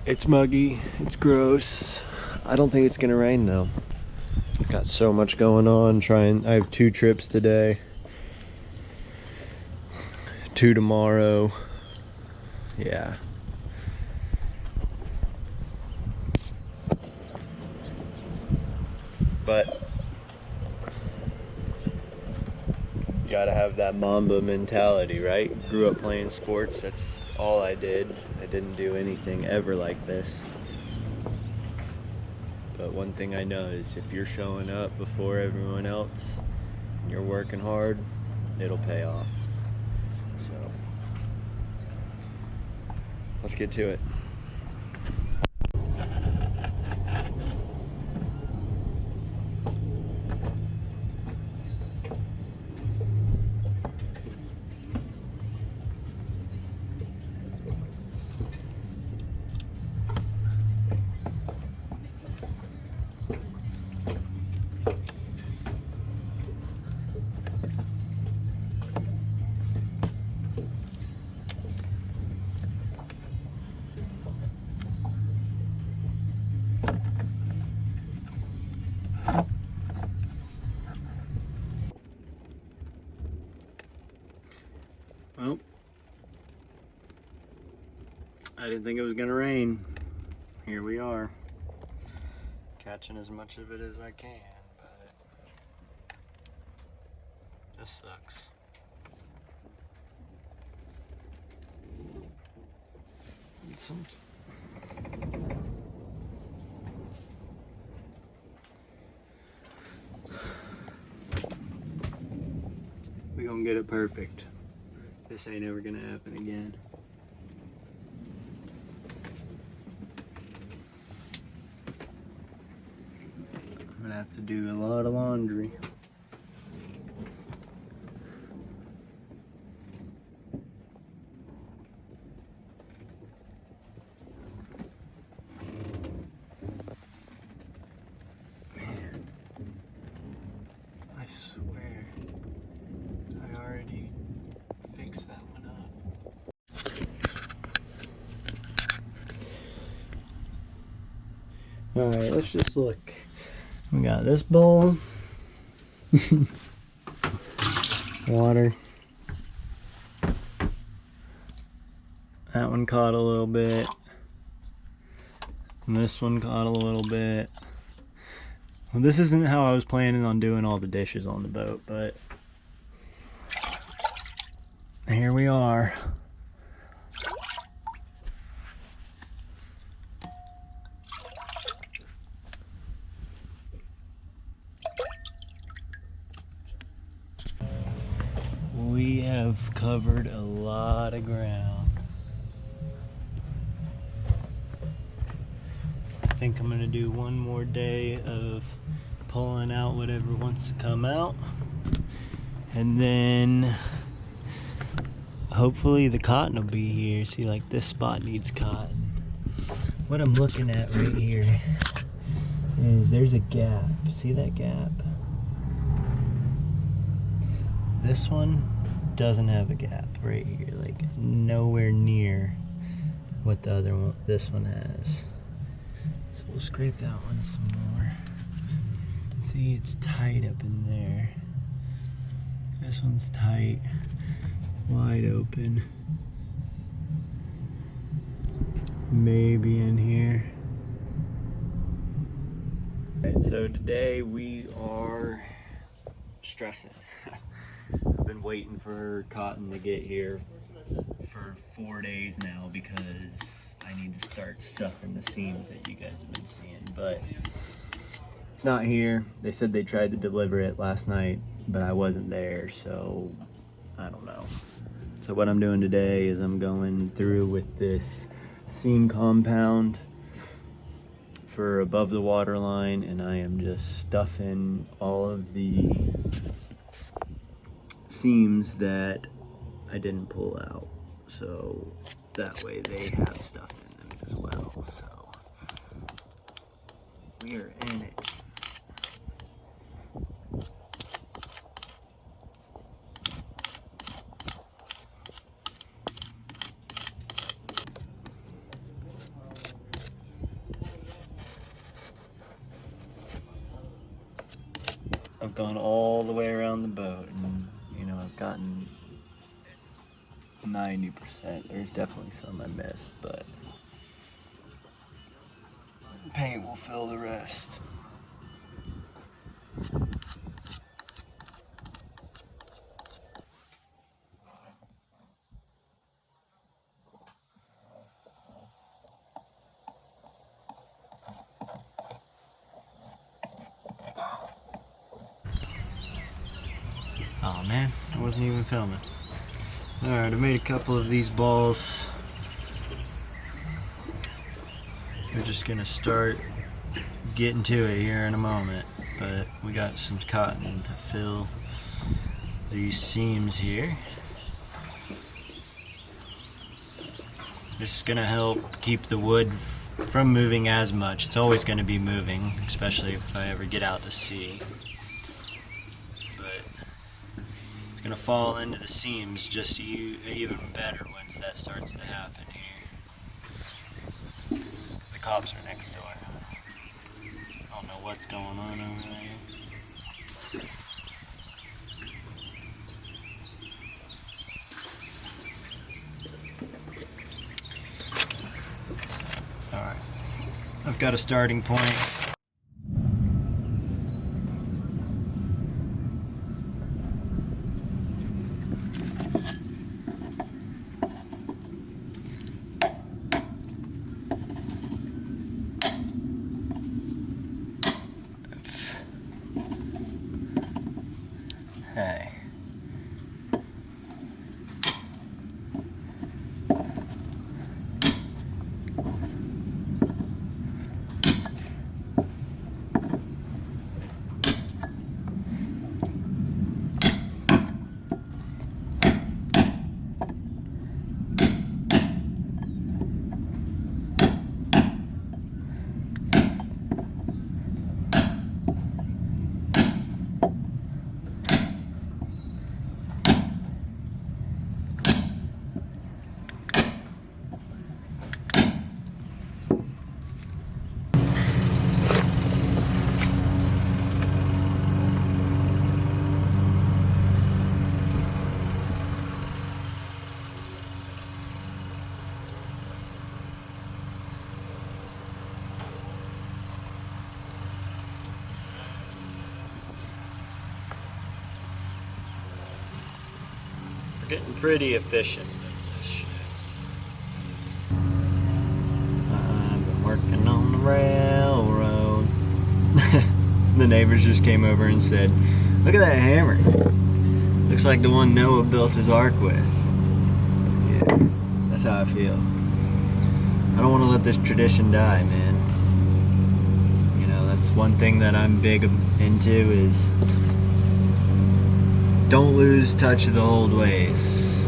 It's muggy, it's gross. I don't think it's gonna rain though. Got so much going on. I have 2 trips today. 2 tomorrow. Yeah. But you gotta have that Mamba mentality, right? Grew up playing sports, that's all I did. I didn't do anything ever like this. But one thing I know is if you're showing up before everyone else and you're working hard, it'll pay off. So let's get to it. Well, I didn't think it was gonna rain. Here we are, catching as much of it as I can, but this sucks. We gonna get it perfect. This ain't ever gonna happen again. I'm gonna have to do a lot of laundry. Man, I swear, I already fixed that one up. Alright, let's just look. We got this bowl, water. That one caught a little bit. And this one caught a little bit. Well, this isn't how I was planning on doing all the dishes on the boat, but here we are. We have covered a lot of ground. I think I'm gonna do one more day of pulling out whatever wants to come out, and then hopefully the cotton will be here. See, like this spot needs cotton. What I'm looking at right here is there's a gap. See that gap? This one doesn't have a gap right here, like nowhere near what the other one, this one has. So we'll scrape that one some more. See, it's tight up in there. This one's tight, wide open. Maybe in here. Alright, so today we are stressing. I've been waiting for cotton to get here for 4 days now because I need to start stuffing the seams that you guys have been seeing, but it's not here. They said they tried to deliver it last night, but I wasn't there, so I don't know. So what I'm doing today is I'm going through with this seam compound for above the water line, and I am just stuffing all of the seams that I didn't pull out, so that way they have stuff in them as well. So we are in it. I've gone all the way around the boat, and you know, I've gotten 90%. There's definitely some I missed, but paint will fill the rest. Oh man, I wasn't even filming. Alright, I made a couple of these balls. We're just gonna start getting to it here in a moment, but we got some cotton to fill these seams here. This is gonna help keep the wood from moving as much. It's always gonna be moving, especially if I ever get out to sea. But it's gonna fall into the seams just even better once that starts to happen here. The cops are next door. I don't know what's going on over there. Alright, I've got a starting point. Hey. We're getting pretty efficient with this shit. I've been working on the railroad. The neighbors just came over and said, "Look at that hammer. Looks like the one Noah built his ark with." Yeah, that's how I feel. I don't want to let this tradition die, man. You know, that's one thing that I'm big into is don't lose touch of the old ways.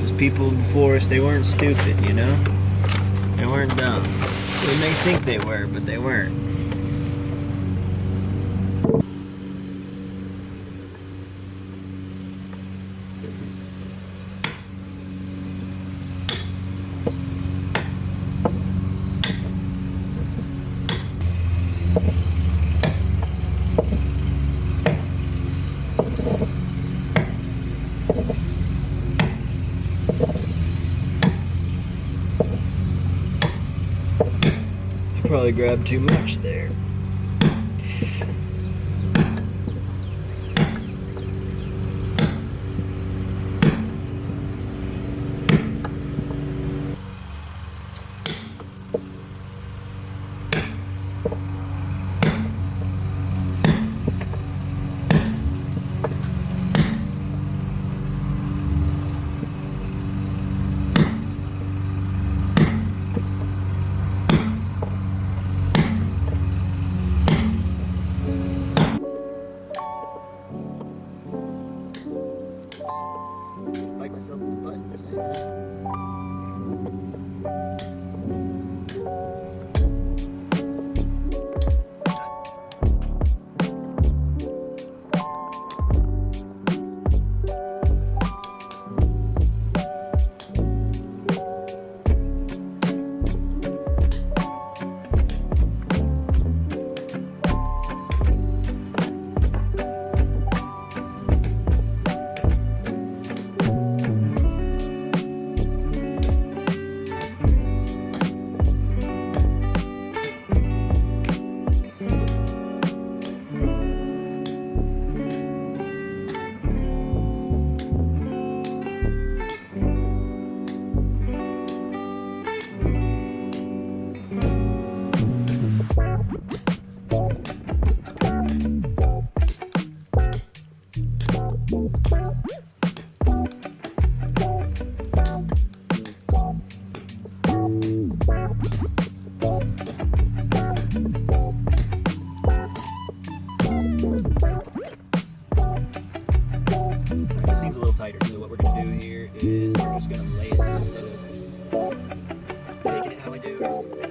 Those people before us, they weren't stupid, you know? They weren't dumb. They may think they were, but they weren't. Probably grabbed too much there.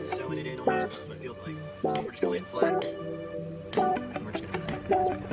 sewing it in almost. That's what it feels like. We're just gonna lay it flat. And we're just gonna do that as we go.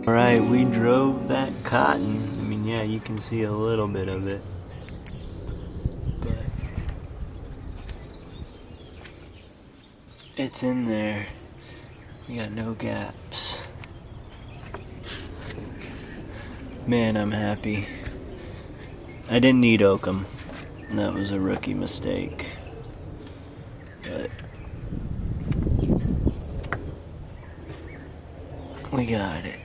Alright, we drove that cotton. I mean, yeah, you can see a little bit of it. But it's in there. You got no gaps. Man, I'm happy. I didn't need oakum. That was a rookie mistake. But we got it.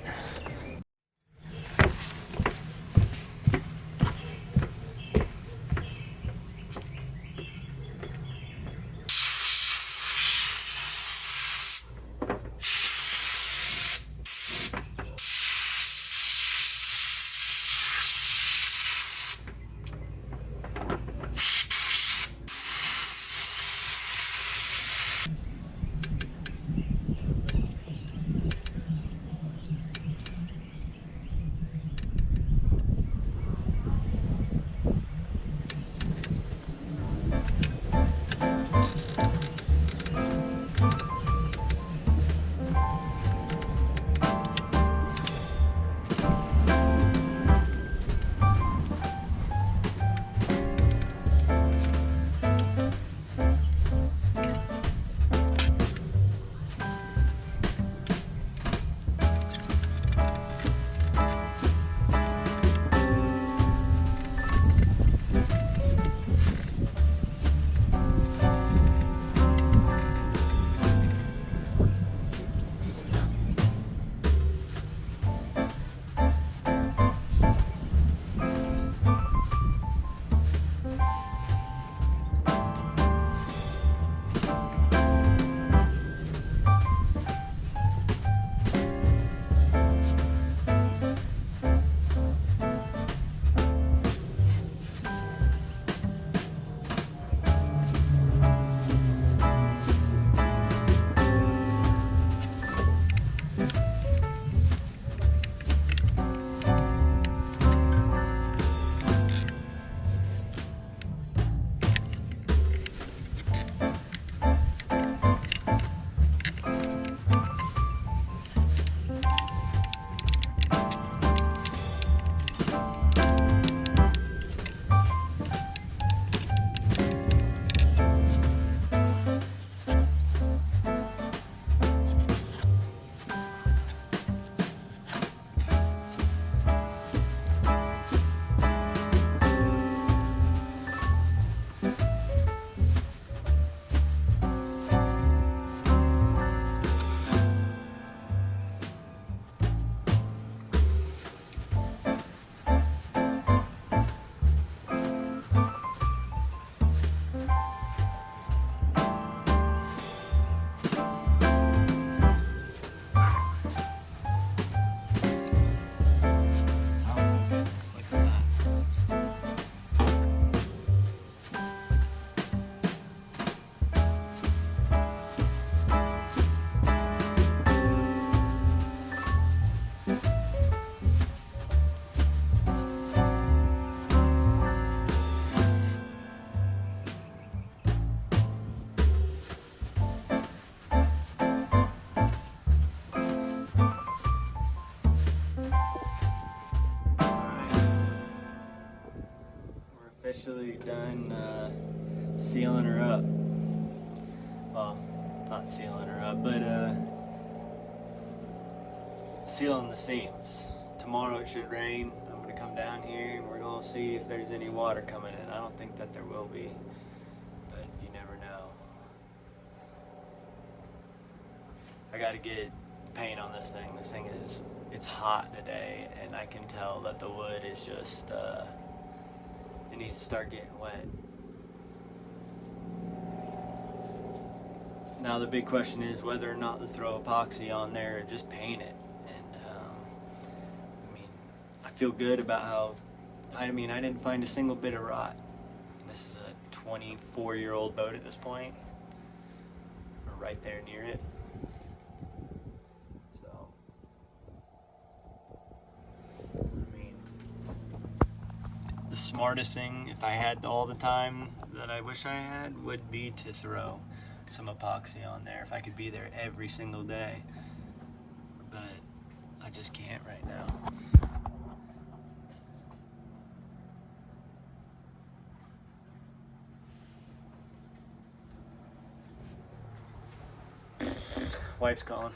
Officially done sealing her up. Well, not sealing her up, but sealing the seams. Tomorrow it should rain. I'm gonna come down here and we're gonna see if there's any water coming in. I don't think that there will be, but you never know. I gotta get paint on this thing. This thing is, it's hot today, and I can tell that the wood is just, it needs to start getting wet. Now the big question is whether or not to throw epoxy on there or just paint it. And I mean, I feel good about how, I didn't find a single bit of rot. This is a 24-year-old boat at this point. We're right there near it. So, I mean, the smartest thing, if I had all the time that I wish I had, would be to throw some epoxy on there if I could be there every single day, but I just can't right now. Wife's calling.